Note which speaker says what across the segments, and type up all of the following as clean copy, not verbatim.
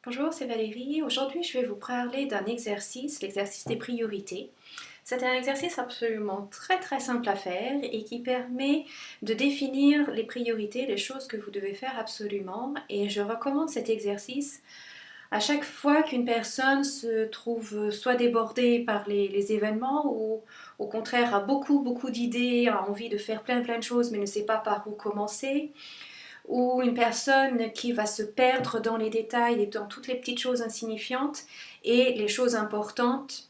Speaker 1: Bonjour, c'est Valérie. Aujourd'hui, je vais vous parler d'un exercice, l'exercice des priorités. C'est un exercice absolument très simple à faire et qui permet de définir les priorités, les choses que vous devez faire absolument. Et je recommande cet exercice à chaque fois qu'une personne se trouve soit débordée par les événements ou au contraire a beaucoup d'idées, a envie de faire plein de choses mais ne sait pas par où commencer, ou une personne qui va se perdre dans les détails et dans toutes les petites choses insignifiantes et les choses importantes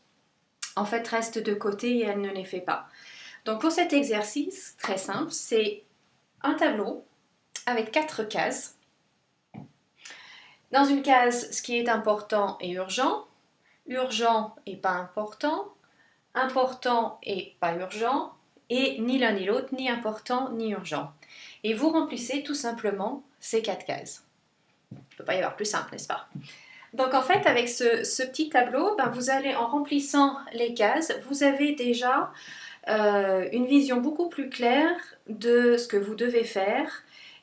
Speaker 1: en fait restent de côté et elle ne les fait pas. Donc pour cet exercice très simple, c'est un tableau avec 4 cases. Dans une case, ce qui est important et urgent et pas important, important et pas urgent, et ni l'un ni l'autre, ni important ni urgent. Et vous remplissez tout simplement ces 4 cases. Il ne peut pas y avoir plus simple, n'est-ce pas? Donc en fait, avec ce petit tableau, vous allez, en remplissant les cases, vous avez déjà une vision beaucoup plus claire de ce que vous devez faire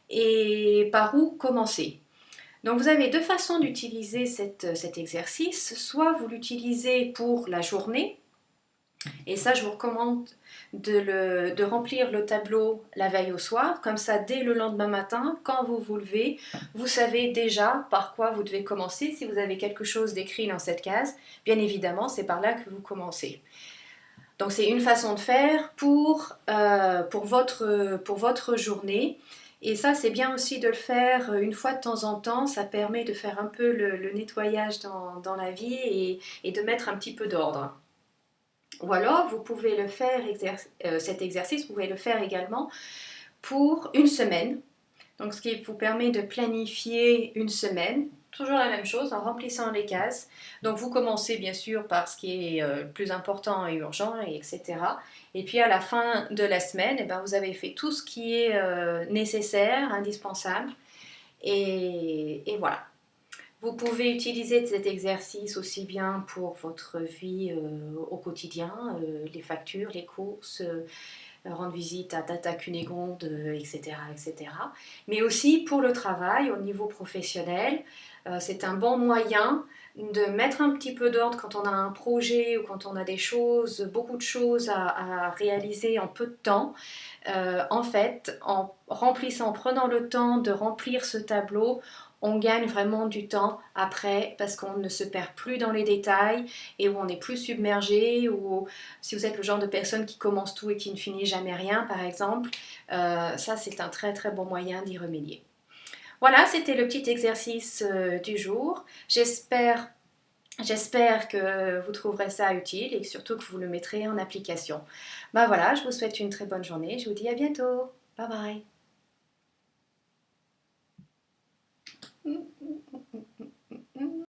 Speaker 1: et par où commencer. Donc vous avez deux façons d'utiliser cet exercice. Soit vous l'utilisez pour la journée, et ça je vous recommande de remplir le tableau la veille au soir, comme ça dès le lendemain matin, quand vous vous levez, vous savez déjà par quoi vous devez commencer. Si vous avez quelque chose d'écrit dans cette case, bien évidemment c'est par là que vous commencez. Donc c'est une façon de faire pour votre journée. Et ça, c'est bien aussi de le faire une fois de temps en temps. Ça permet de faire un peu le nettoyage dans la vie et de mettre un petit peu d'ordre. Ou alors, vous pouvez le faire, cet exercice, vous pouvez le faire également pour une semaine. Donc, ce qui vous permet de planifier une semaine. Toujours la même chose, en remplissant les cases. Donc, vous commencez bien sûr par ce qui est le plus important et urgent, etc. Et puis, à la fin de la semaine, vous avez fait tout ce qui est nécessaire, indispensable. Et voilà. Vous pouvez utiliser cet exercice aussi bien pour votre vie au quotidien, les factures, les courses, rendre visite à Tata Cunégonde, etc., etc. Mais aussi pour le travail au niveau professionnel. C'est un bon moyen de mettre un petit peu d'ordre quand on a un projet ou quand on a des choses, beaucoup de choses à réaliser en peu de temps. En fait, en remplissant, en prenant le temps de remplir ce tableau, on gagne vraiment du temps après parce qu'on ne se perd plus dans les détails et où on n'est plus submergé, ou si vous êtes le genre de personne qui commence tout et qui ne finit jamais rien par exemple, ça c'est un très bon moyen d'y remédier. Voilà, c'était le petit exercice du jour. J'espère que vous trouverez ça utile et surtout que vous le mettrez en application. Voilà, je vous souhaite une très bonne journée. Je vous dis à bientôt. Bye bye.